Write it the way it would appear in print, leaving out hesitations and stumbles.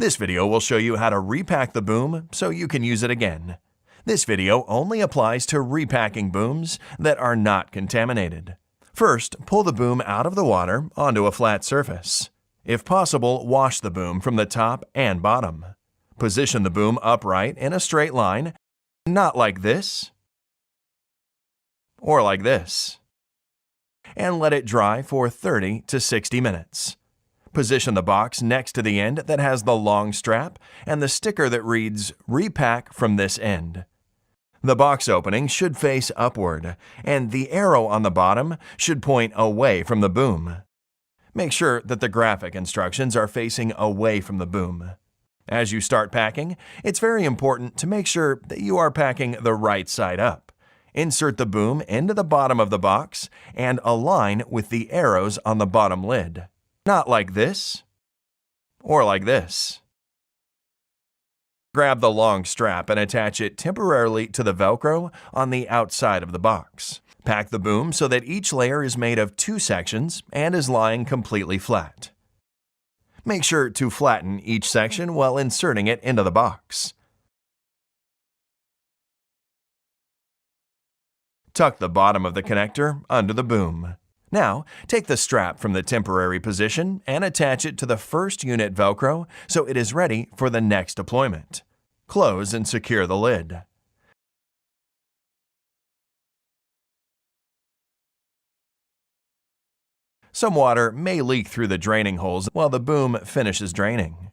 This video will show you how to repack the boom so you can use it again. This video only applies to repacking booms that are not contaminated. First, pull the boom out of the water onto a flat surface. If possible, wash the boom from the top and bottom. Position the boom upright in a straight line, not like this or like this, and let it dry for 30 to 60 minutes. Position the box next to the end that has the long strap and the sticker that reads Repack from this end. The box opening should face upward, and the arrow on the bottom should point away from the boom. Make sure that the graphic instructions are facing away from the boom. As you start packing, it's very important to make sure that you are packing the right side up. Insert the boom into the bottom of the box and align with the arrows on the bottom lid. Not like this or like this. Grab the long strap and attach it temporarily to the Velcro on the outside of the box. Pack the boom so that each layer is made of 2 sections and is lying completely flat. Make sure to flatten each section while inserting it into the box. Tuck the bottom of the connector under the boom. Now, take the strap from the temporary position and attach it to the first unit Velcro so it is ready for the next deployment. Close and secure the lid. Some water may leak through the draining holes while the boom finishes draining.